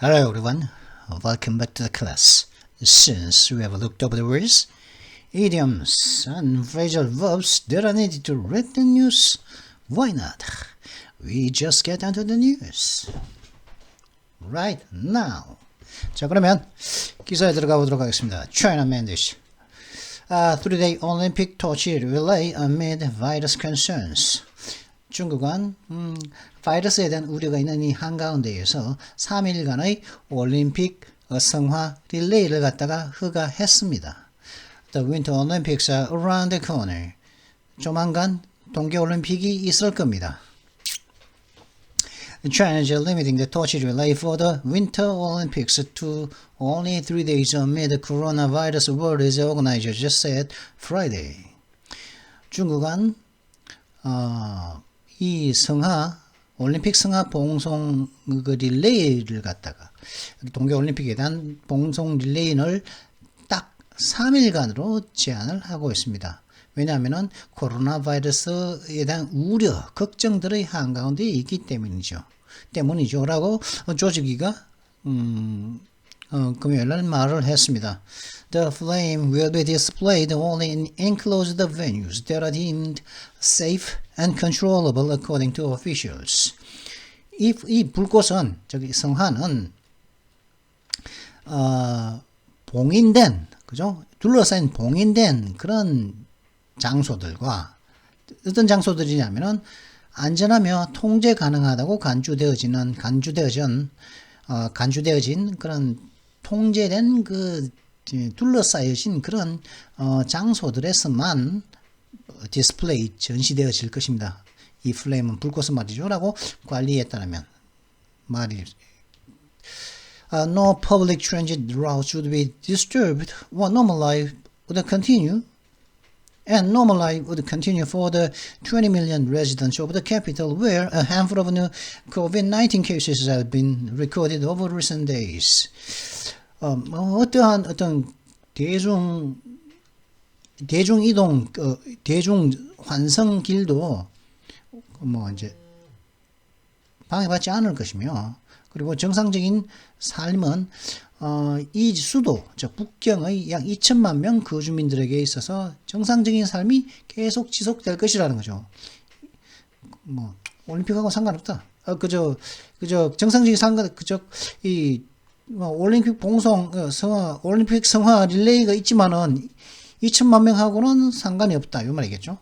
Hello everyone, welcome back to the class. Since we have looked over the words, idioms and phrasal verbs that are needed to read the news, why not? We just get down to the news. Right now. 자, 그러면 기사에 들어가 보도록 하겠습니다. China mandates 3-day Olympic torch relay amid virus concerns. 중국은 바이러스에 대한 우려가 있는 이 한가운데에서 3일간의 올림픽 성화 릴레이를 갖다가 허가했습니다. The Winter Olympics are around the corner. 조만간 동계올림픽이 있을 겁니다. China is limiting the torch relay for the Winter Olympics to only 3 days amid the coronavirus, World Organizers just said Friday. 중국은 이 올림픽 성화 봉송 릴레이를 갖다가 동계올림픽에 대한 봉송 릴레이를 딱 3일간으로 제한을 하고 있습니다. 왜냐하면 코로나 바이러스에 대한 우려, 걱정들의 한가운데 있기 때문이죠. 라고 조직위가 금요일날 말을 했습니다. The flame will be displayed only in enclosed venues that are deemed safe and controllable according to officials. 이 불꽃은, 성화는, 봉인된, 그죠? 둘러싸인 봉인된 그런 장소들과, 어떤 장소들이냐면은, 안전하며 통제 가능하다고 간주되어진 그런 통제된 둘러싸여진 그런 장소들에서만 디스플레이 전시되어질 것입니다. 이 플레임은 불꽃은 말이죠 라고 관리했다면 말이 No public transit routes would be disturbed. Normal life would continue. And normal life would continue for the 20 million residents of the capital, where a handful of new COVID-19 cases have been recorded over recent days. 어떤 대중 이동, 대중 환승길도 이제 방해받지 않을 것이며, 그리고 정상적인 삶은 이 수도, 북경의 약 2천만 명 거주민들에게 있어서 정상적인 삶이 계속 지속될 것이라는 거죠. 올림픽하고 상관없다. 그저 정상적인 올림픽 올림픽 성화 릴레이가 있지만은 2천만 명하고는 상관이 없다. 이 말이겠죠.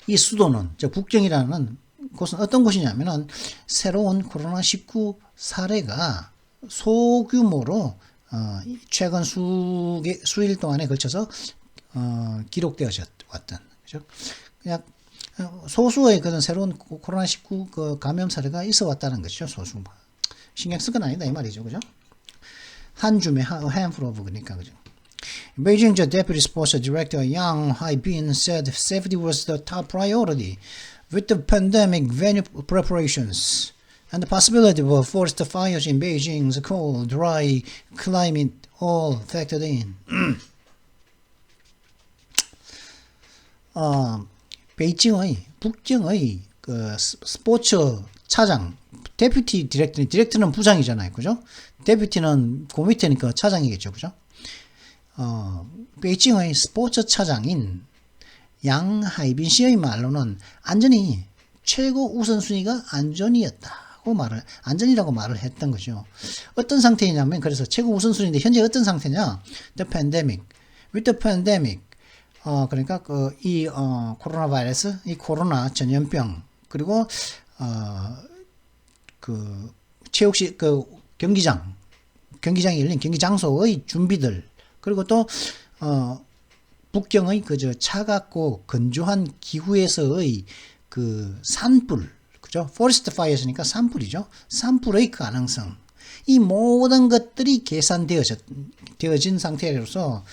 이 수도는, 북경이라는 곳은 어떤 곳이냐면은 새로운 코로나19 사례가 소규모로 최근 수일 동안에 걸쳐서 기록되어 왔던, 그죠? 그냥 소수의 그런 새로운 코로나19 감염 사례가 있어 왔다는 것이죠. 소수. 신경 쓸 건 아니다 이 말이죠, 그죠? 한 줌에 handful of 그러니까, 그죠? Beijing Deputy Sports Director Yang Haibin said safety was the top priority with the pandemic venue preparations and the possibility of forest fires in Beijing's cold, dry climate all factored in. 북경의 스포츠 차장, 데퓨티 디렉터는 부장이잖아요, 그죠? 데퓨티는 그 밑에니까 차장이겠죠, 그죠? 베이징의 스포츠 차장인 양하이빈 씨의 말로는 안전이 최고 우선순위가 안전이라고 말을 했던 거죠. 어떤 상태냐면, 그래서 최고 우선순위인데 현재 어떤 상태냐? The pandemic. With the pandemic. 그러니까 이 코로나 바이러스, 이 코로나 전염병, 그리고 체육시 경기장이 열린 경기 장소의 준비들, 그리고 또 북경의 차갑고 건조한 기후에서의 산불, 그죠? 포레스트 파이어니까 산불이죠. 산불의 가능성. 이 모든 것들이 계산되어진 상태로서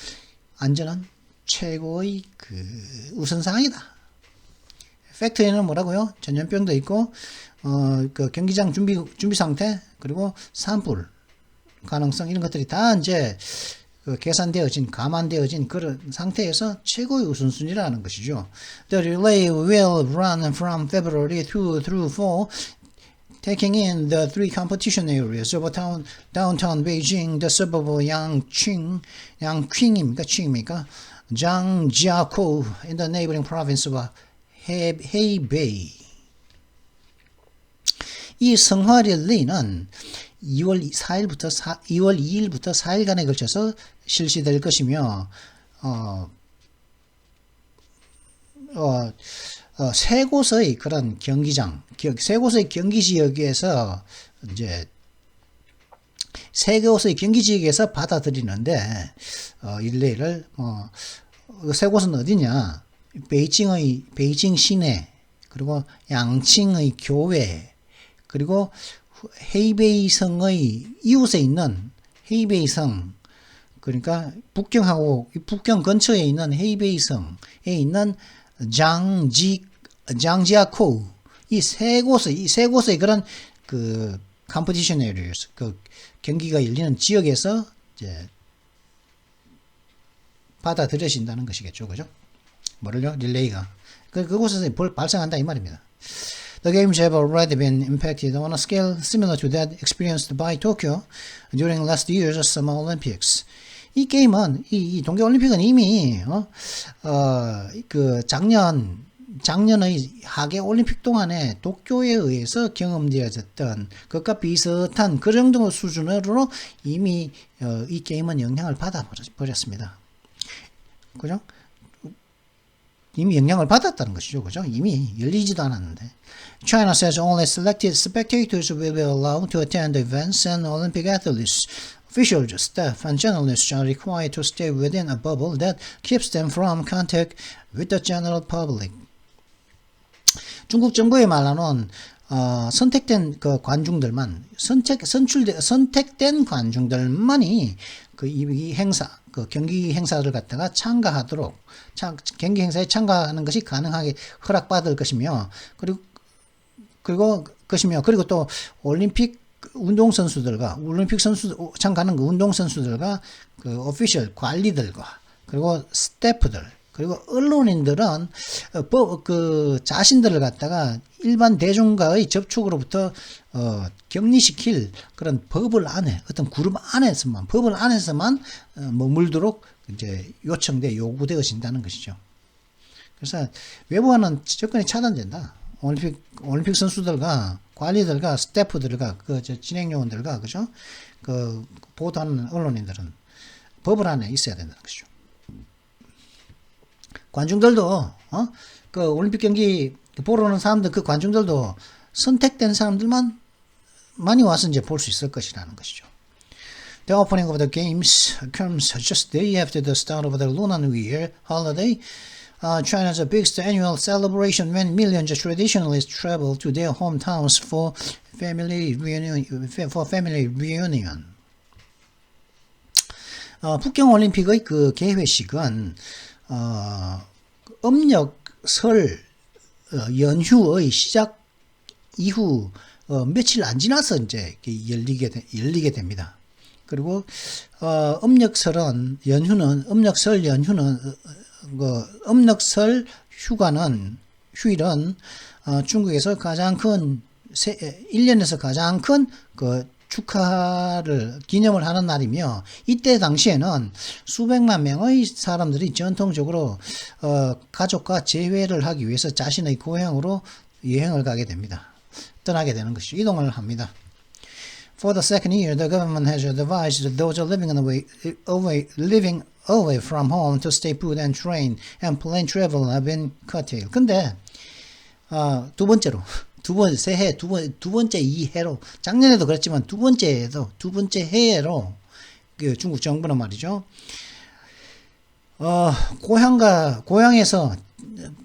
안전은 최고의 우선사항이다. 팩트에는 뭐라고요? 전염병도 있고, 경기장 준비 상태, 그리고 산불 가능성, 이런 것들이 다 이제 감안되어진 그런 상태에서 최고의 우선순위라는 것이죠. The relay will run from February 2 through 4 taking in the three competition areas of downtown Beijing, the suburb of 양qing입니까? 칭입니까? Zhangjiakou in the neighboring province of Hebei. 이 성화 랠리는 2월 2일부터 4일간에 걸쳐서 실시될 것이며 세 곳의 그런 경기장, 세 곳의 경기 지역에서 이제 세 곳의 경기 지역에서 받아들이는데 이 릴레이를 세 곳은 어디냐? 베이징 시내, 그리고 양칭의 교외, 그리고 헤이베이성의 이웃에 있는 헤이베이성, 그러니까 북경 근처에 있는 헤이베이성에 있는 장지아kou, 이 세 곳의 그런 그 컴피티션 에리어스, 그 경기가 열리는 지역에서 이제 받아들여진다는 것이겠죠, 그죠? 뭐를요? 릴레이가 그곳에서 발생한다 이 말입니다. The games have already been impacted on a scale similar to that experienced by Tokyo during last year's Summer Olympics. 이 게임은 이 동계올림픽은 이미 그 작년의 하계 올림픽 동안에 도쿄에 의해서 경험되어졌던 것과 비슷한 그 정도 수준으로 이미 이 게임은 영향을 받아 버렸습니다. 그죠? 이미 영향을 받았다는 것이죠. 그죠? 이미 열리지도 않았는데. China says only selected spectators will be allowed to attend the events and Olympic athletes, officials, staff, and journalists are required to stay within a bubble that keeps them from contact with the general public. 중국 정부의 말로는 선택된 그 관중들만 선택된 관중들만이 이 행사, 그 경기 행사를 갖다가 참가하도록 경기 행사에 참가하는 것이 가능하게 허락받을 것이며 그리고 또 올림픽 참가하는 그 운동선수들과 그 오피셜 관리들과 그리고 스태프들 그리고 언론인들은 그 자신들을 갖다가 일반 대중과의 접촉으로부터 격리시킬 그런 법을 안에 어떤 그룹 안에서만 머물도록 이제 요구되어진다는 것이죠. 그래서 외부와는 접근이 차단된다. 올림픽 선수들과 관리들과 스태프들과 그 진행 요원들과 그죠? 그 보도하는 언론인들은 법을 안에 있어야 된다는 것이죠. 관중들도 그 올림픽 경기 보러 오는 사람들 그 관중들도 선택된 사람들만 많이 와서 이제 볼 수 있을 것이라는 것이죠. The opening of the games comes just day after the start of the Lunar New Year holiday, China's biggest annual celebration when millions of traditionalists travel to their hometowns for family reunion. 북경 올림픽의 그 개회식은 음력 설 연휴의 시작 이후 며칠 안 지나서 이제 열리게 됩니다. 그리고 음력설 연휴는 휴일은 중국에서 가장 큰 1년에서 가장 큰 그 축하를 기념을 하는 날이며 이때 당시에는 수백만 명의 사람들이 전통적으로 가족과 재회를 하기 위해서 자신의 고향으로 여행을 가게 됩니다. 떠나게 되는 것이죠. 이동을 합니다. For the second year, the government has advised those living away from home to stay put and train and plane travel have been curtailed. 근데 두 번째 이해로 작년에도 그랬지만 두 번째 해로 그 중국 정부는 말이죠. 고향에서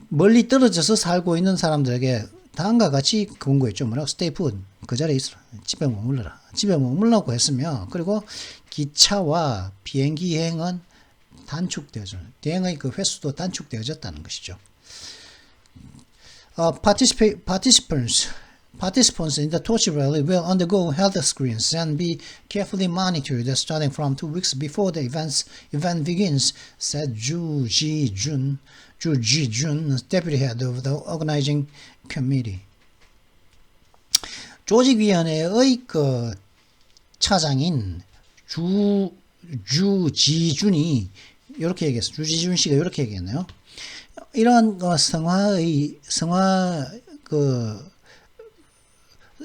멀리 떨어져서 살고 있는 사람들에게 다음과 같이 권고했죠. 뭐라고? Stay put. 그 자리에 있어라. 집에 머물러라. 집에 머물라고 했으며, 그리고 기차와 비행기 여행은 대행의 그 횟수도 단축되어졌다는 것이죠. Participants in the torch rally will undergo health screens and be carefully monitored starting from 2 weeks before the event begins, said Zhu Jijun, deputy head of the organizing committee. 조직위원회의 그 차장인 주지준이 이렇게 얘기했어요. 주지준 씨가 이렇게 얘기했네요. 이런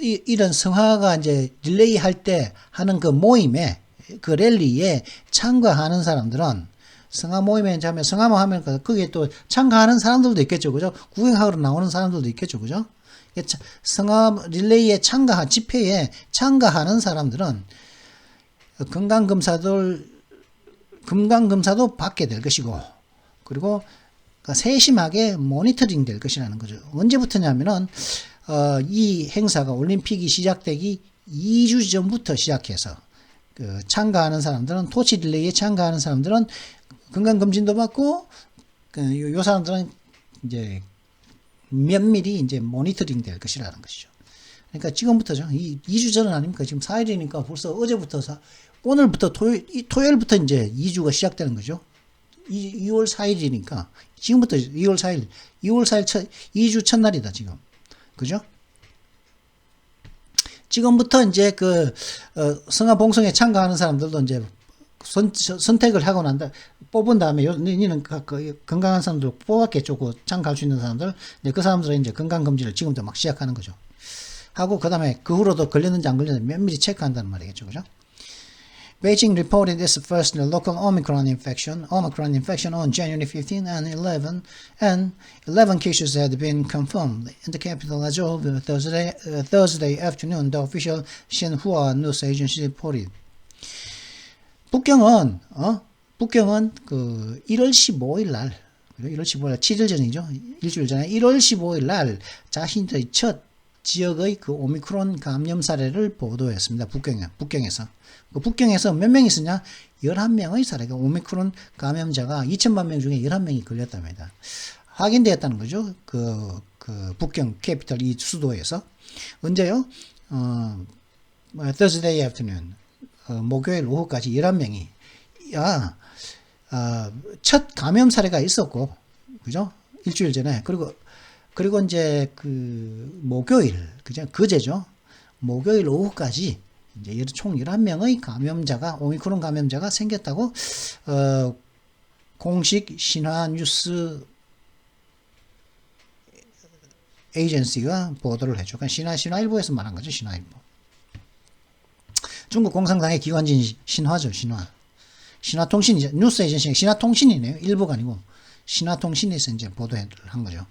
이런 성화가 이제 릴레이 할 때 하는 그 모임에, 그 랠리에 참가하는 사람들은, 성화 모임에 자면, 성화만 하면 거기에 또 참가하는 사람들도 있겠죠. 그죠? 구경하러 나오는 사람들도 있겠죠. 그죠? 성화 릴레이에 집회에 참가하는 사람들은 건강검사도 받게 될 것이고, 그리고 세심하게 모니터링 될 것이라는 거죠. 언제부터냐면은, 이 행사가 올림픽이 시작되기 2주 전부터 시작해서, 참가하는 사람들은, 토치 릴레이에 참가하는 사람들은 건강검진도 받고, 요 사람들은 이제 면밀히 이제 모니터링 될 것이라는 것이죠. 그러니까 지금부터죠. 2주 전은 아닙니까? 지금 4일이니까 벌써 어제부터, 오늘부터 토요일부터 이제 2주가 시작되는 거죠. 2월 4일이니까. 지금부터 2월 4일 2주 첫날이다, 지금. 그죠? 지금부터 이제 성화 봉송에 참가하는 사람들도 이제 선택을 하고 뽑은 다음에, 니는 건강한 사람들 뽑았겠죠. 참가할 수 있는 사람들. 그 사람들은 이제 건강검진을 지금부터 막 시작하는 거죠. 하고, 그 다음에 그 후로도 걸렸는지 안 걸렸는지 면밀히 체크한다는 말이겠죠. 그죠? Beijing reported its first local Omicron infection on January 15 and 11 cases had been confirmed in the capital as of Thursday afternoon, the official Xinhua news agency reported. 북경은 1월 15일 날, 7일 전이죠. 일주일 전에 1월 15일 날 자신들의 첫 지역의 그 오미크론 감염 사례를 보도했습니다. 북경에서. 북경에서 몇 명 있었냐? 11명의 사례가, 오미크론 감염자가 2천만 명 중에 11명이 걸렸답니다. 확인되었다는 거죠. 북경 캐피털 이 수도에서. 언제요? Thursday afternoon. 목요일 오후까지 11명이 첫 감염 사례가 있었고, 그죠? 일주일 전에. 그리고 이제 목요일, 그제죠? 목요일 오후까지 이제 총 11명의 오미크론 감염자가 생겼다고, 공식 신화 뉴스 에이전시가 보도를 해줘. 그러니까 신화일보에서 말한 거죠, 신화일보. 중국 공산당의 기관진 신화죠, 신화통신이죠. 뉴스 에이전시가 신화통신이네요. 일보가 아니고, 신화통신에서 이제 보도를 한 거죠.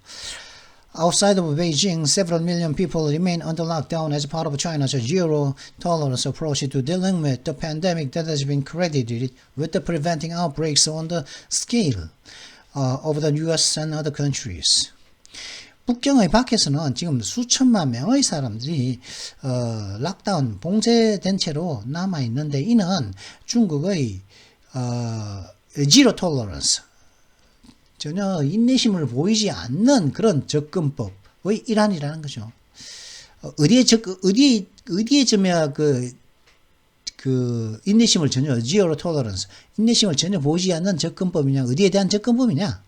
Outside of Beijing, several million people remain under lockdown as part of China's zero-tolerance approach to dealing with the pandemic that has been credited with the preventing outbreaks on the scale of the US and other countries. 북경의 밖에서는 지금 수천만 명의 사람들이 락다운, 봉쇄된 채로 남아있는데, 이는 중국의 zero tolerance, 전혀 인내심을 보이지 않는 그런 접근법의 일환이라는 거죠. 어디에 점야 인내심을 전혀, zero tolerance, 인내심을 전혀 보이지 않는 접근법이냐, 어디에 대한 접근법이냐?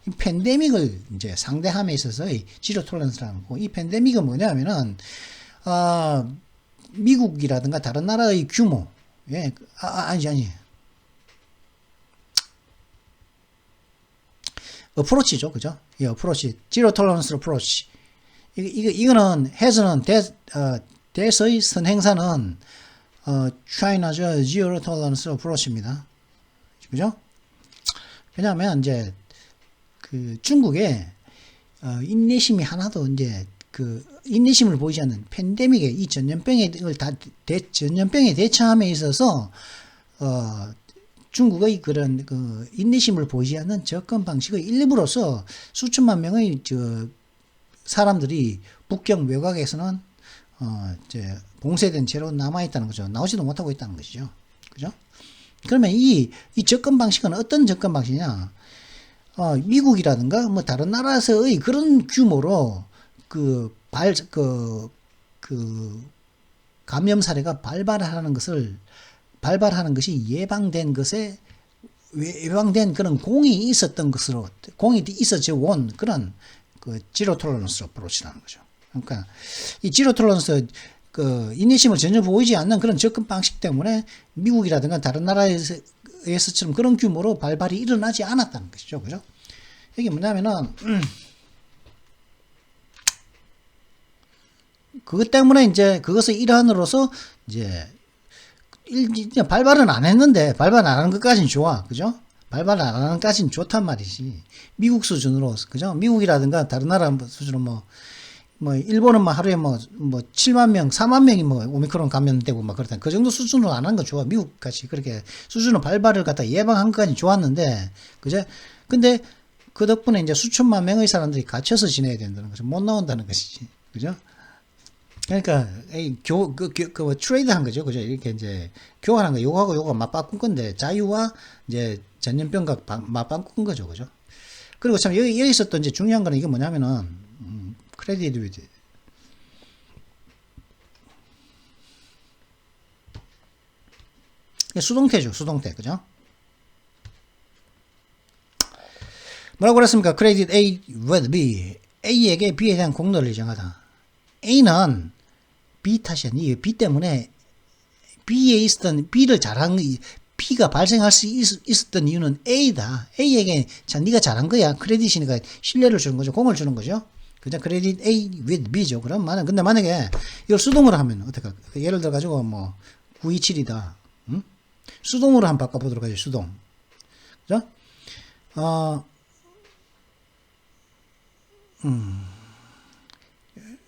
이 팬데믹을 이제 상대함에 있어서의 zero tolerance라는 거. 이 팬데믹은 뭐냐면은, 미국이라든가 다른 나라의 규모, 아니. 어프로치죠, 그죠? 이 어프로치, zero tolerance approach. 이거는 대서의 선행사는 China's zero tolerance approach입니다. 그죠? 왜냐하면 이제 중국에 인내심이 하나도 이제 인내심을 보이지 않는 팬데믹에, 이 전염병에 대처함에 있어서 중국의 그런 인내심을 보이지 않는 접근 방식의 일부로서 수천만 명의 사람들이 북경 외곽에서는 이제 봉쇄된 채로 남아 있다는 거죠. 나오지도 못하고 있다는 것이죠. 그죠? 그러면 이 접근 방식은 어떤 접근 방식이냐? 미국이라든가 뭐 다른 나라에서의 그런 규모로 감염 사례가 발발하는 것이 예방된 그런 공이 있었던 것으로, 공이 있어져 온 그런 zero tolerance approach라는 거죠. 그러니까 이 지로 톨런스 그 인내심을 전혀 보이지 않는 그런 접근 방식 때문에 미국이라든가 다른 나라에서처럼 그런 규모로 발발이 일어나지 않았다는 것이죠. 그죠? 이게 뭐냐면은 그것 때문에 이제 그것의 일환으로서 이제 발발은 안 했는데 발발 안 하는 것까지는 좋아. 그죠? 발발 안 하는 것까지는 좋단 말이지. 미국 수준으로. 그죠? 미국이라든가 다른 나라 수준으로 일본은 하루에 7만 명, 4만 명이 오미크론 감염되고 그렇다. 그 정도 수준으로 안 한 거 좋아. 미국같이 그렇게 수준으로 발발을 갖다 예방한 것까지 좋았는데, 그죠? 근데 그 덕분에 이제 수천만 명의 사람들이 갇혀서 지내야 된다는 거죠. 못 나온다는 것이지. 그죠? 그러니까, 트레이드 한 거죠. 그죠? 이렇게 이제, 교환한 거, 요거하고 요거 맞바꾼 건데, 자유와 이제 전염병과 맞바꾼 거죠. 그죠? 그리고 참, 여기서 또 이제 중요한 거는 이게 뭐냐면은, 크레딧 위드. 수동태죠. 수동태. 그죠? 뭐라고 그랬습니까? 크레딧 A with B. A에게 B에 대한 공로를 인정하다. A는 B 탓이 아니에요. B 때문에 B에 있었던 B를 잘한 B가 발생할 수 있었던 이유는 A다. A에게 자 네가 잘한 거야. 크레딧이니까 신뢰를 주는 거죠. 공을 주는 거죠. 그냥 크레딧 A with B죠. 그럼 근데 만약에 이걸 수동으로 하면 어떻게 할까? 예를 들어 가지고 927이다. 응? 수동으로 한번 바꿔보도록 하죠. 수동. 그죠?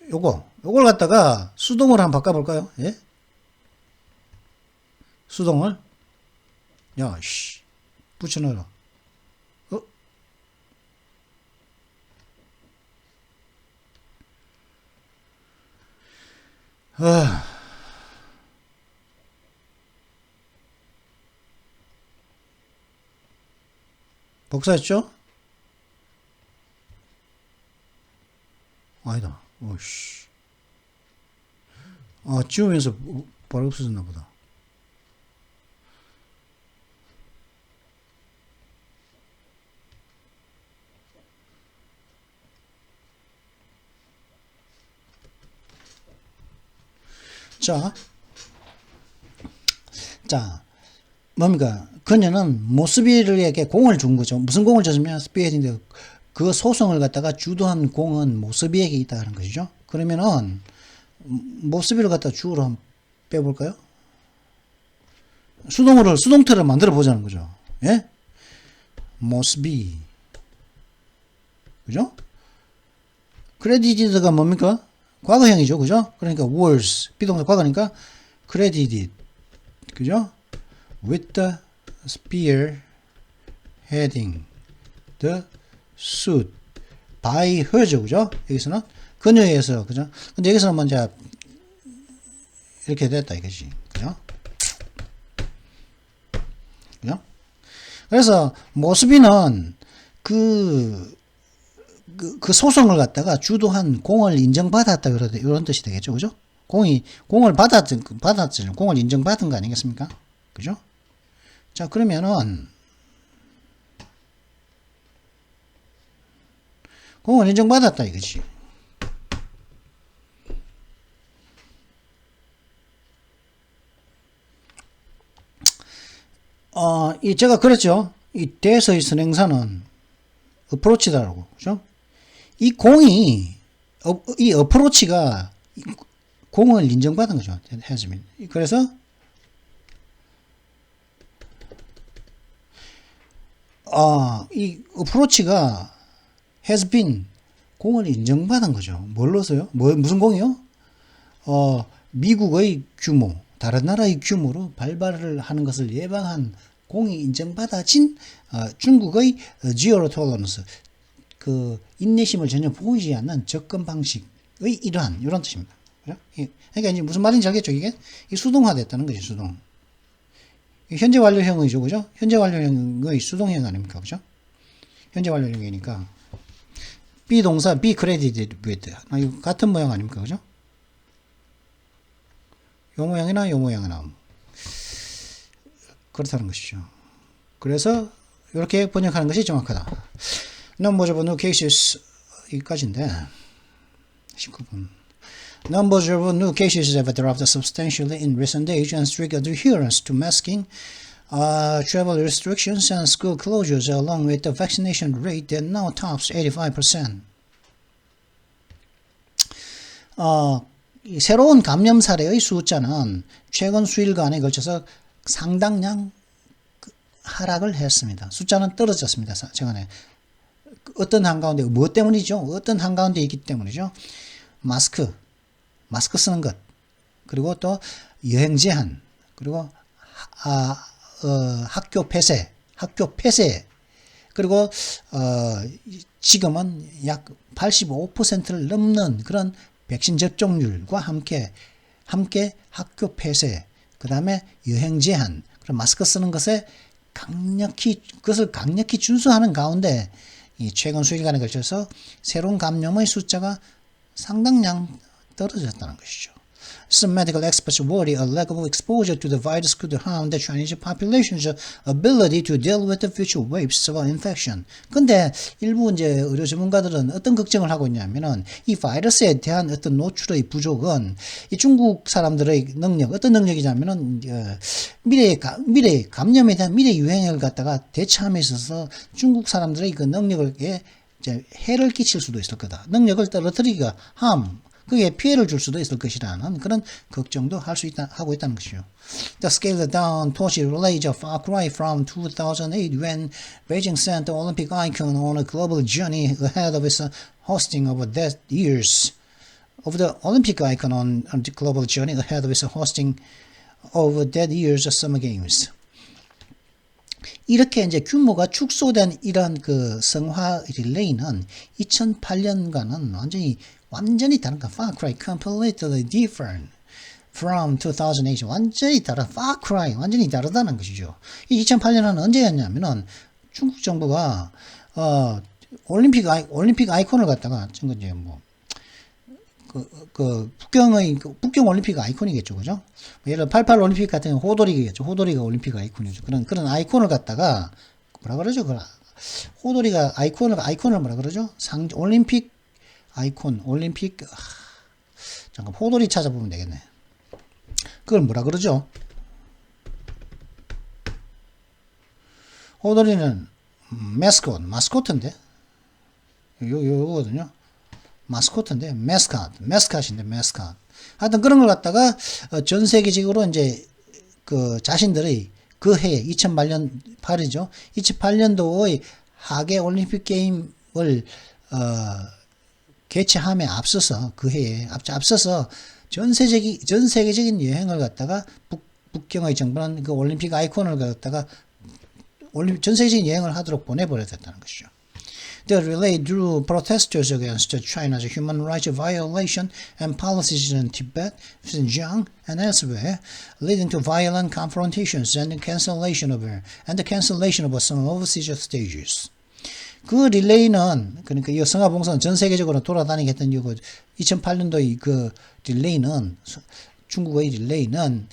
요걸 갖다가 수동으로 한번 바꿔볼까요? 예? 수동을 야, 붙여넣어라. 복사했죠? 아니다. 오씨. 지우면서 바로 없어졌나 보다. 자, 뭡니까? 그녀는 모스비르에게 공을 준 거죠. 무슨 공을 줬으면 스피어헤딩인데 그 소송을 갖다가 주도한 공은 모스비에게 있다는 것이죠. 그러면은 모스비를 갖다 주어로 한번 빼볼까요? 수동태를 만들어 보자는 거죠. 예? 모스비. 그죠? 크레디티드가 뭡니까? 과거형이죠. 그죠? 그러니까 was 비동사 과거니까 credited. 그죠? with the spear heading the suit by her죠. 그죠? 여기서는 그녀에 의해서. 그죠? 근데 여기서는 먼저 이렇게 됐다 이거지. 그죠? 그죠? 그래서 모스비는 그 소송을 갖다가 주도한 공을 인정받았다 이런 뜻이 되겠죠. 그죠? 공을 받았죠. 공을 인정받은 거 아니겠습니까? 그죠? 자, 그러면은 공을 인정받았다 이거지. 제가 그랬죠. 이 대서의 선행사는 어프로치다라고. 그죠? 이 어프로치가 공을 인정받은 거죠. 했으면. 그래서, 이 어프로치가 has been 공을 인정받은 거죠. 뭘로서요? 무슨 공이요? 미국의 규모, 다른 나라의 규모로 발발을 하는 것을 예방한 공이 인정받아진 중국의 zero tolerance, 그 인내심을 전혀 보이지 않는 접근 방식의 일환, 이런 뜻입니다. 그죠? 그러니까 이제 무슨 말인지 알겠죠? 이게 수동화됐다는 거죠. 수동. 현재 완료형이죠. 그죠? 현재 완료형의 수동형 아닙니까? 그죠? 현재 완료형이니까 비동사 be credited with 이거 같은 모양 아닙니까? 그죠? 요 모양이나 요 모양이나 그렇다는 것이죠. 그래서 이렇게 번역하는 것이 정확하다. Non-movable cases 여기까지인데 19분. Numbers of new cases have dropped substantially in recent days, and strict adherence to masking, travel restrictions, and school closures, along with the vaccination rate that now tops 85%. 이 새로운 감염 사례의 숫자는 최근 수일간에 걸쳐서 상당량 하락을 했습니다. 숫자는 떨어졌습니다. 최근에. 어떤 한가운데, 무엇 때문이죠? 어떤 한가운데 있기 때문이죠? 마스크 쓰는 것, 그리고 또 여행 제한, 그리고 학교 폐쇄, 그리고 지금은 약 85%를 넘는 그런 백신 접종률과 함께 학교 폐쇄, 그 다음에 여행 제한, 그리고 마스크 쓰는 것을 강력히 준수하는 가운데 이 최근 수일간에 걸쳐서 새로운 감염의 숫자가 상당량 떨어졌다는 것이죠. Some medical experts worry a lack of exposure to the virus could harm the Chinese population's ability to deal with the future waves of infection. 근데 일부 이제 의료 전문가들은 어떤 걱정을 하고 있냐면은 이 바이러스에 대한 어떤 노출의 부족은 이 중국 사람들의 능력, 어떤 능력이냐면은 미래 감염에 대한 미래 유행을 갖다가 대처함에 있어서 중국 사람들의 그 능력에 이제 해를 끼칠 수도 있을 거다. 능력을 떨어뜨리기가 그게 피해를 줄 수도 있을 것이라는 그런 걱정도 하고 있다는 것이죠. The scaled down torch relays a far cry from 2008 when Beijing sent the Olympic icon on a global journey ahead of its hosting of that year's Summer Games. 이렇게 이제 규모가 축소된 이런 그 성화 릴레이는 2008년과는 완전히 다른 거. Far cry, completely different from 2008. 완전히 다르다는 것이죠. 이 2008년은 언제였냐면은 중국 정부가 올림픽 아이콘을 갖다가 이제 북경 올림픽 아이콘이겠죠, 그죠? 예를 들어 88 올림픽 같은 호돌이겠죠. 호돌이가 올림픽 아이콘이죠. 그런 아이콘을 갖다가 뭐라 그러죠? 호돌이가 아이콘을 뭐라 그러죠? 올림픽 잠깐 호돌이 찾아보면 되겠네. 그걸 뭐라 그러죠? 호돌이는 마스코트인데 요거거든요. 마스코트인데 메스캅인데 하여튼 그런 걸 갖다가 전 세계적으로 이제 그 자신들의 그 해에 2008이죠. 2008년도의 하계 올림픽 게임을 개최함에 앞서서 그 해에 앞서서 전 세계적인 여행을 갖다가 북경의 정부는 그 올림픽 아이콘을 갖다가 전 세계적인 여행을 하도록 보내버렸다는 것이죠. The relay drew protesters against China's human rights violation and policies in Tibet, Xinjiang, and elsewhere, leading to violent confrontations and the cancellation of some overseas stages. 그 릴레이는, 그러니까 이 성화봉사는 전 세계적으로 돌아다니게 했던 이거 2008년도의 그 릴레이는, 중국의 릴레이는,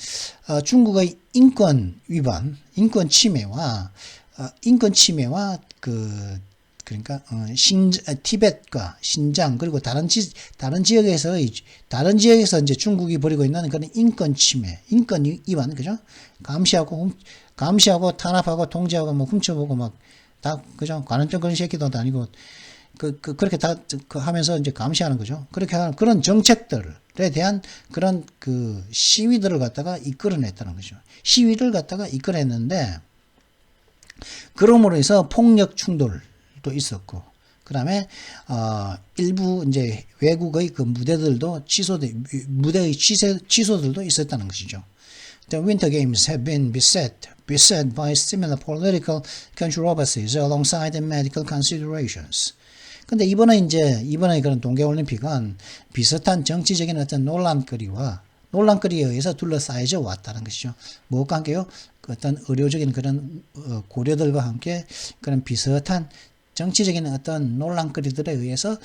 중국의 인권 위반, 인권 침해와 그러니까 티벳과 신장 그리고 다른 지역에서 이제 중국이 벌이고 있는 그런 인권 침해, 인권 위반, 그죠? 감시하고 탄압하고 통제하고 뭐 훔쳐보고 막 다 그죠? 관원증 그런 새끼도 아니고 그렇게 다 하면서 이제 감시하는 거죠. 그렇게 하는 그런 정책들에 대한 그런 그 시위들을 갖다가 이끌어냈다는 거죠. 시위를 갖다가 이끌어냈는데 그럼으로 해서 폭력 충돌도 있었고, 그 다음에 일부 이제 외국의 그 무대의 취소들도 있었다는 것이죠. The Winter Games have been beset by similar political controversies alongside the medical considerations. 근데 이번에 그런 동계올림픽은 비슷한 정치적인 어떤 논란거리에 의해서 둘러싸여져 왔다는 것이죠. 무엇과 함께요? 어떤 의료적인 그런 고려들과 함께 그런 비슷한 정치적인 어떤 논란거리들에 의해서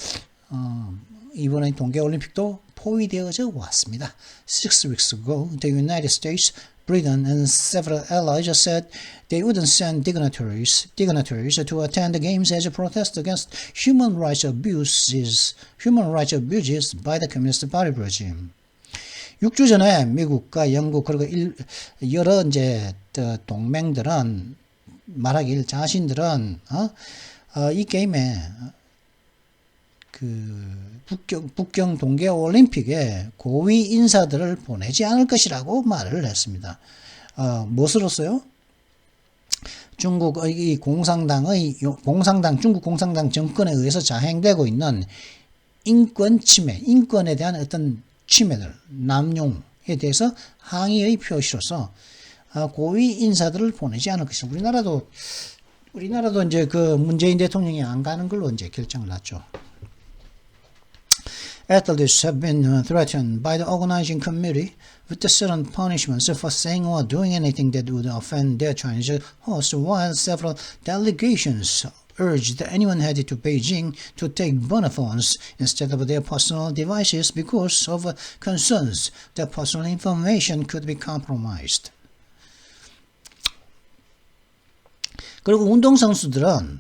이번에 동계올림픽도 포위되어져 왔습니다. 6 weeks ago, the United States Britain and several allies said they wouldn't send dignitaries to attend the games as a protest against human rights abuses by the Communist Party regime. 6주 전에 미국과 영국 그리고 여러 이제 동맹들은 말하길 자신들은 이 게임에 그 북경 동계 올림픽에 고위 인사들을 보내지 않을 것이라고 말을 했습니다. 무엇으로써요? 중국 공산당 정권에 의해서 자행되고 있는 인권 침해, 인권에 대한 어떤 침해들, 남용에 대해서 항의의 표시로서 고위 인사들을 보내지 않을 것입니다. 우리나라도 이제 그 문재인 대통령이 안 가는 걸로 이제 결정을 났죠. Athletes have been threatened by the organizing committee with certain punishments for saying or doing anything that would offend their Chinese host, while several delegations urged anyone headed to Beijing to take burner phones instead of their personal devices because of concerns that personal information could be compromised. 그리고 운동선수들은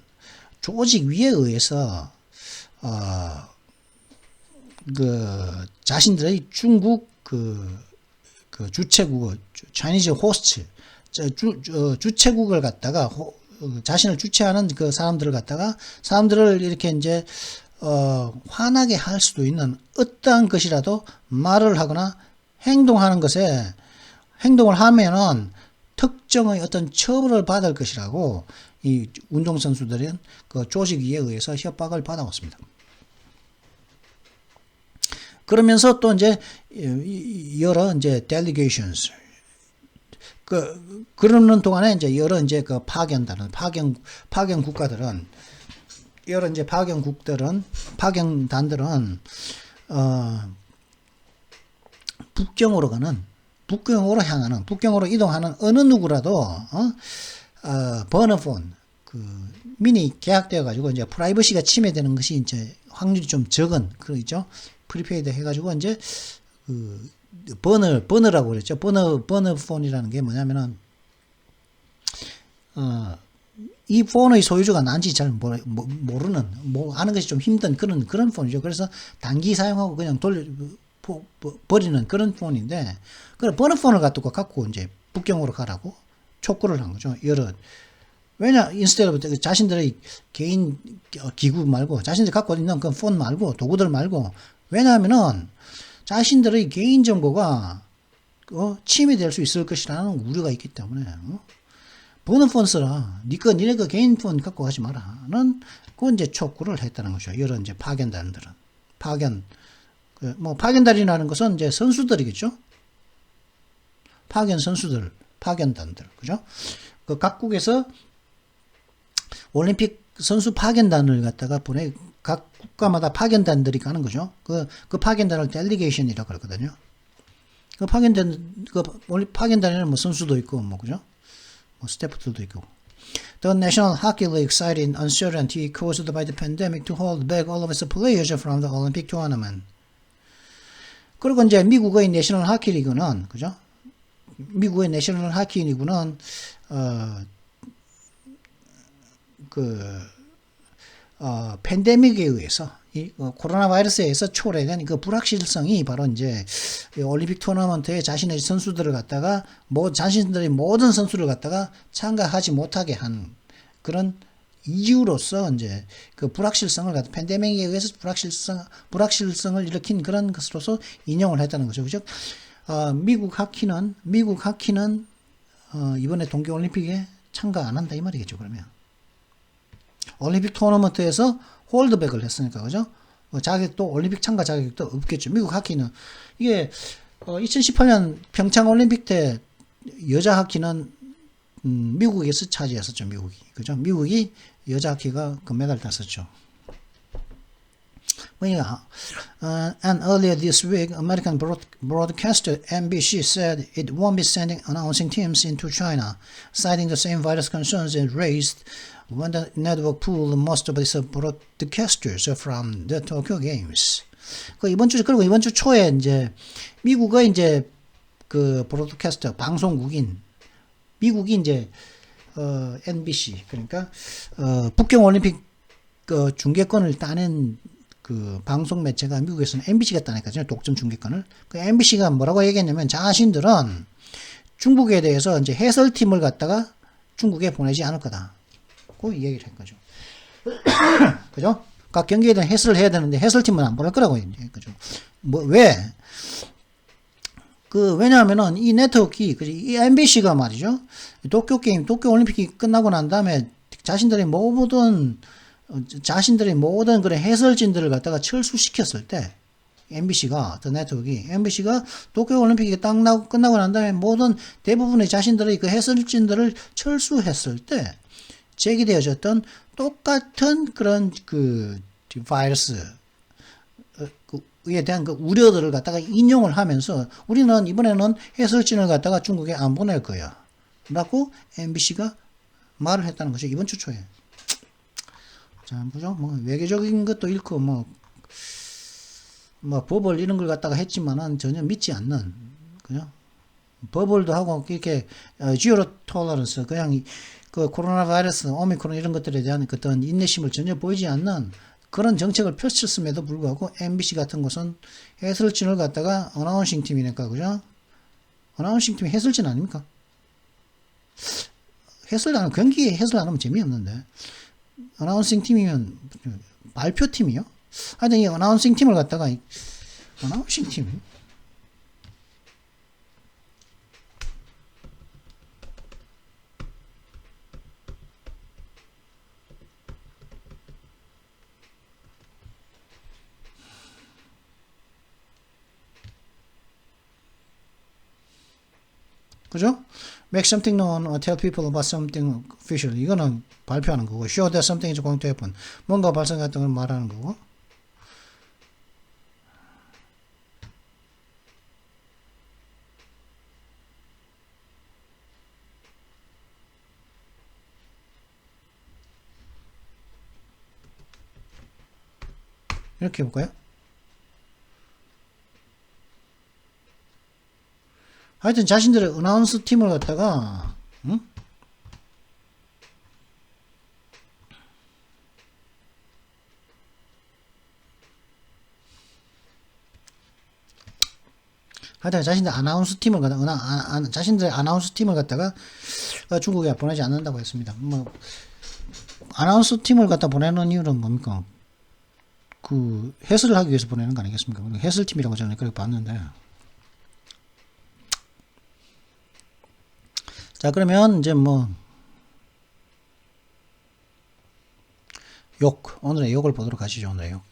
조직 위에 의해서 자신들의 중국 주최국, 차이니즈 호스트, 주최국을 갖다가 자신을 주최하는 그 사람들을 이렇게 이제 화나게 할 수도 있는 어떠한 것이라도 말을 하거나 행동을 하면은 특정의 어떤 처벌을 받을 것이라고 이 운동선수들은 그 조직 위에 의해서 협박을 받아왔습니다. 그러면서 또 이제 여러 이제 delegations 그러는 동안에 이제 여러 이제 그 파견단들, 파견 국가들은 여러 이제 파견단들은 북경으로 이동하는 어느 누구라도 버너폰 미니 계약되어 가지고 이제 프라이버시가 침해되는 것이 이제 확률이 좀 적은 그러죠. 프리페이드 해가지고 이제 버너라고 그랬죠. 버너폰이라는 게 뭐냐면은 이 폰의 소유주가 난지 잘 모르는 아는 것이 좀 힘든 그런 폰이죠. 그래서 단기 사용하고 그냥 버리는 그런 폰인데 그 버너폰을 갖고 이제 북경으로 가라고 촉구를 한 거죠. 왜냐, 인스테드 자신들의 개인 기구 말고 자신들이 갖고 있는 그 폰 말고 도구들 말고 왜냐하면은 자신들의 개인 정보가 침해될 수 있을 것이라는 우려가 있기 때문에 버너폰 써라. 니네 그 개인 폰 갖고 가지 마라는 그 이제 촉구를 했다는 거죠. 여러 이제 파견단들은 파견단이라는 것은 이제 선수들이겠죠. 파견단들, 그죠? 그 각국에서 올림픽 선수 파견단을 갖다가 각 국가마다 파견단들이 가는 거죠. 그 파견단을 델리게이션이라고 그러거든요. 파견단에는 뭐 선수도 있고, 그죠? 스태프들도 있고. The National Hockey League cited uncertainty caused by the pandemic to hold back all of its players from the Olympic tournament. 그리고 이제 미국의 내셔널 하키 리그는, 그죠? 미국의 내셔널 하키 리그는, 팬데믹에 의해서, 코로나 바이러스에 의해서 초래된 그 불확실성이 바로 이제 올림픽 토너먼트에 자신의 선수들을 갖다가, 자신들의 모든 선수를 갖다가 참가하지 못하게 한 그런 이유로서 이제 그 불확실성을 팬데믹에 의해서 불확실성을 일으킨 그런 것으로서 인용을 했다는 거죠. 그죠? 미국 하키는 이번에 동계올림픽에 참가 안 한다 이 말이겠죠. 그러면 올림픽 토너먼트에서 홀드백을 했으니까 그죠? 자격도 올림픽 참가 자격도 없겠죠. 미국 하키는 이게 2018년 평창 올림픽 때 여자 하키는 미국에서 차지했었죠. 그죠? 미국이 여자 하키가 금메달 땄었죠. And earlier this week, American broadcaster NBC said it won't be sending announcing teams into China, citing the same virus concerns it raised when the network pulled most of its broadcasters from the Tokyo Games. 그리고 이번 주 초에 이제 미국의 이제 그 브로드캐스터 방송국인 미국이 이제 NBC 그러니까 북경 올림픽 그 중계권을 따낸 그 방송 매체가 미국에서는 MBC가 따냈거든요. 독점 중계권을. 그 MBC가 뭐라고 얘기했냐면 자신들은 중국에 대해서 이제 해설팀을 갖다가 중국에 보내지 않을 거다. 그 얘기를 한 거죠. 그죠? 각 경기에 대한 해설을 해야 되는데 해설팀은 안 보낼 거라고 얘기한 거죠. 뭐 왜? 왜냐하면은 이 네트워크, 이 MBC가 말이죠. 도쿄 올림픽이 끝나고 난 다음에 자신들의 모든 그런 해설진들을 갖다가 철수시켰을 때, MBC가 도쿄 올림픽이 딱 끝나고 난 다음에 대부분의 자신들의 그 해설진들을 철수했을 때, 제기되어졌던 똑같은 그런 바이러스, 에 대한 그 우려들을 갖다가 인용을 하면서 우리는 이번에는 해설진을 갖다가 중국에 안 보낼 거야 라고 MBC가 말을 했다는 거죠. 이번 주 초에. 자, 보죠. 뭐 외교적인 것도 잃고 뭐 버블 이런 걸 갖다가 했지만은 전혀 믿지 않는 그죠? 버블도 하고 이렇게 지오로 톨러런스 그냥 그 코로나 바이러스, 오미크론 이런 것들에 대한 어떤 인내심을 전혀 보이지 않는 그런 정책을 펼쳤음에도 불구하고 MBC 같은 곳은 해설진을 갖다가 어나운싱 팀이니까 그죠? 어나운싱 팀이 해설진 아닙니까? 경기에 해설 안 하면 재미없는데 어나운싱 팀이면 발표 팀이요? 하여튼 이 어나운싱 팀을 갖다가 어나운싱 팀 그죠? Make something known or tell people about something official. 이거는 발표하는 거고, show that something is going to happen. 뭔가 발생했던 걸 말하는 거고. 이렇게 해볼까요? 하여튼 자신들의 어나운스 팀을 갖다가 하여튼 자신들의 아나운스 팀을 갖다가 중국에 보내지 않는다고 했습니다. 뭐 아나운스 팀을 갖다 보내는 이유는 뭡니까? 그 해설을 하기 위해서 보내는 거 아니겠습니까? 해설팀이라고 저는 그렇게 봤는데. 자, 그러면 이제 뭐 오늘의 욕을 보도록 하시죠. 오늘의 욕.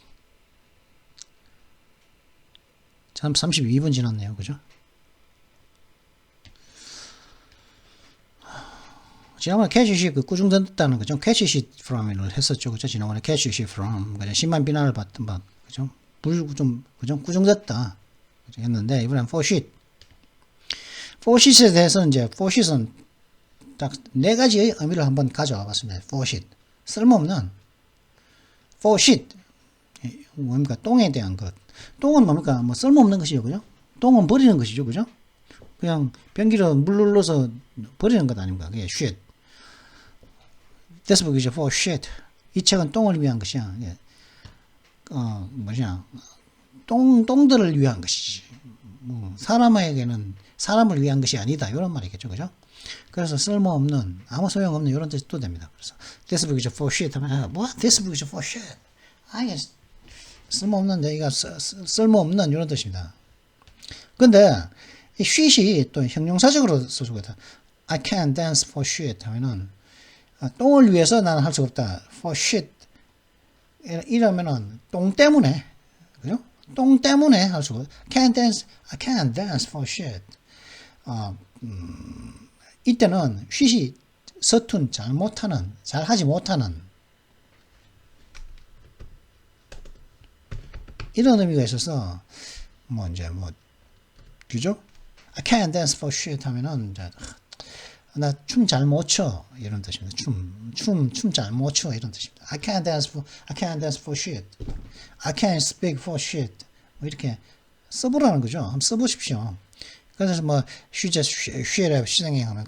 참 32분 지났네요. 그죠? 지난번에 캐시시 꾸중됐다는 거죠. 캐시시 from을 했었죠. 그죠? 지난번에 캐시시 from 그죠? 심한 비난을 받던 바 그죠? 그죠? 꾸중됐다. 그죠? 했는데 이번엔 for shit에 대해서는 이제 for shit은 딱 네 가지의 의미를 한번 가져와 봤습니다. for shit. 쓸모없는 for shit. 뭡니까? 똥에 대한 것. 똥은 뭡니까? 뭐 쓸모없는 것이죠. 그죠? 똥은 버리는 것이죠. 그죠? 그냥 변기로 물 눌러서 버리는 것 아닙니까? 그게 shit. This book is for shit. 이 책은 똥을 위한 것이야. 똥들을 위한 것이지. 사람에게는 사람을 위한 것이 아니다. 이런 말이겠죠. 그죠? 그래서 쓸모없는, 아무 소용없는 이런 뜻도 됩니다. 그래서 this book is for shit 하면 this book is for shit. 이게 쓸모없는데 이거 쓸모없는 이런 뜻입니다. 근데 이 shit이 또 형용사적으로 써주고 있다. I can't dance for shit 하면은 똥을 위해서 나는 할 수가 없다. for shit 이러면은 똥 때문에 그죠? 똥 때문에 할 수가 없다. I can't dance for shit. 이때는 shit이 서툰, 잘하지 못하는 이런 의미가 있어서 그죠? I can't dance for shit 하면은 나 춤 잘 못 춰 이런 뜻입니다. 춤 잘 못 춰 이런 뜻입니다. I can't dance for shit. I can't speak for shit. 뭐 이렇게 써보라는 거죠. 한번 써보십시오. 그래서 뭐 쉬라 시생하면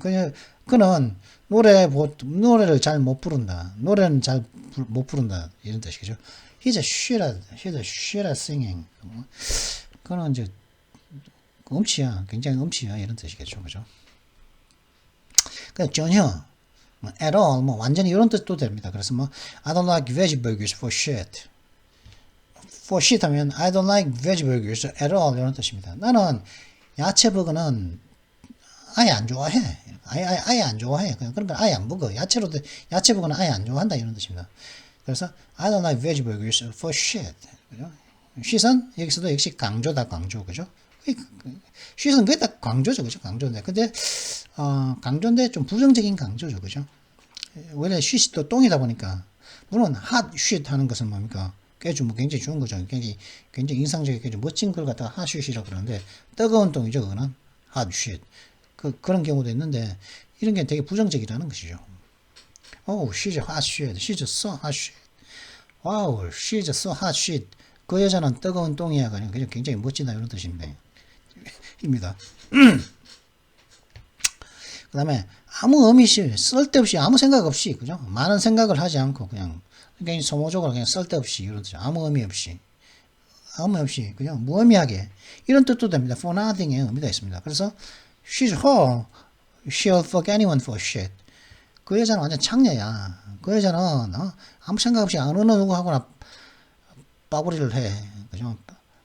그는 노래를 잘 못 부른다. 노래는 잘 못 부른다. 이런 뜻이죠. He's a shit at singing. 그는 이제 음치야. 굉장히 음치야. 이런 뜻이겠죠. 그죠? 전혀 at all 뭐 완전히 이런 뜻도 됩니다. 그래서 뭐 I don't like veg burgers for shit. For shit 하면 I don't like veg burgers at all 이런 뜻입니다. 나는 야채 버거는 아예 안 좋아해. 아예 안 좋아해. 그러니까 아예 안 먹어. 야채 버거는 아예 안 좋아한다 이런 뜻입니다. 그래서 I don't like veg burgers for shit. 그죠? shit은 여기서도 역시 강조다 강조. 그죠? shit은 그게 다 강조죠. 그죠? 강조인데. 근데 강조인데 좀 부정적인 강조죠. 그죠? 원래 shit이 또 똥이다 보니까 물론 hot shit 하는 것은 뭡니까? 뭐 굉장히 좋은 거죠. 굉장히 인상적이고 멋진 걸 갖다가 hot shit이라고 그러는데 뜨거운 똥이죠. 그거는 hot shit. 그런 경우도 있는데 이런 게 되게 부정적이라는 것이죠. Oh, she's a hot shit. She's so hot shit. Wow, she's so hot shit. 그 여자는 뜨거운 똥이야. 그냥 굉장히 멋지다 이런 뜻입니다. 입니다. 그 다음에 아무 의미 없이 쓸데없이 아무 생각 없이 그죠? 많은 생각을 하지 않고 그냥 소모적으로 그냥 쓸데없이 이런 뜻이죠. 아무 의미 없이 그냥 무의미하게 이런 뜻도 됩니다. For nothing의 의미가 있습니다. 그래서 she'll fuck anyone for shit. 그 여자는 완전 창녀야. 그 여자는 아무 생각 없이 어느 누구하고나 빠구리를 해. 그죠?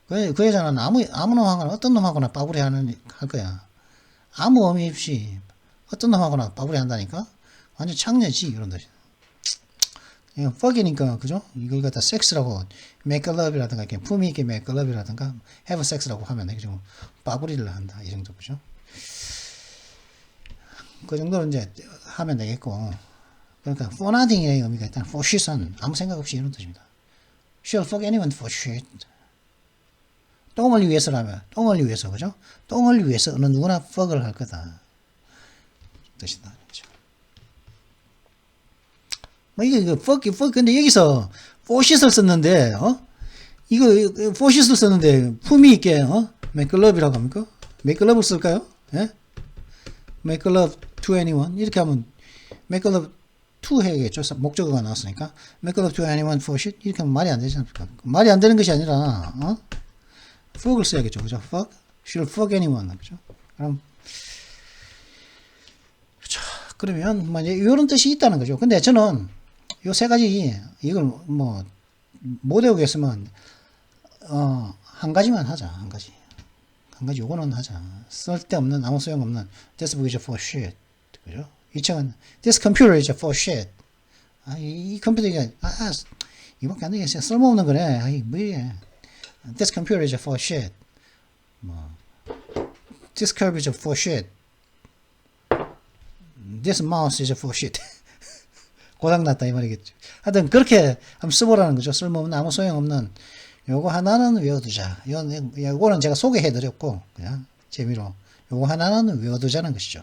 그 여자는 아무나 하거나 어떤 놈하고나 빠구리 할 거야. 아무 의미 없이 어떤 놈하고나 빠구리 한다니까? 완전 창녀지 이런 뜻. fuck이니까 그죠? 이걸 갖다 섹스라고 make love이라든가 이렇게 품위 있게 make love이라든가 have sex라고 하면 그죠? 빠구리를 한다 이 정도 그죠? 그 정도로 이제 하면 되겠고 그러니까 for nothing의 의미가 일단 for shit은 아무 생각 없이 이런 뜻입니다. She'll fuck anyone for shit. 똥을 위해서라면 똥을 위해서 그죠? 똥을 위해서 어느 누구나 fuck을 할 거다 뜻이다. 그렇죠? 뭐 이게 fuck 근데 여기서 for shit을 썼는데 이거 for shit을 썼는데 품위 있게 make love이라고 합니까? make love를 쓸까요? 예? make love to anyone 이렇게 하면 make love to 해야겠죠. 목적어가 나왔으니까 make love to anyone for shit 이렇게 하면 말이 안 되지 않습니까? 말이 안 되는 것이 아니라 fuck을 써야겠죠. 그죠? fuck she'll fuck anyone 그죠? 그러면 뭐 이런 뜻이 있다는 거죠. 근데 저는 요 세 가지 이걸 뭐 못 외우겠으면 한 가지만 하자. 한 가지 요거는 하자. 쓸데없는 아무 소용없는 this book is for shit. 그죠? 이 책은 this computer is for shit. 이 컴퓨터가 이밖에 안 되겠어요. 쓸모없는 거네. 뭐야? This computer is for shit. 뭐 this curve is for shit. This mouse is for shit. 고장났다 이 말이겠죠. 하여튼 그렇게 한번 써보라는 거죠. 쓸모없는 아무 소용없는 요거 하나는 외워두자. 요거는 제가 소개해드렸고 그냥 재미로 요거 하나는 외워두자는 것이죠.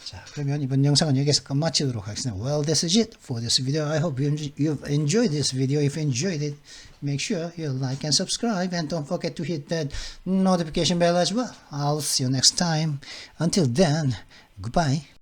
자, 그러면 이번 영상은 여기서 끝마치도록 하겠습니다. Well, this is it for this video. I hope you've enjoyed this video. If you enjoyed it, make sure you like and subscribe and don't forget to hit that notification bell as well. I'll see you next time. Until then, goodbye.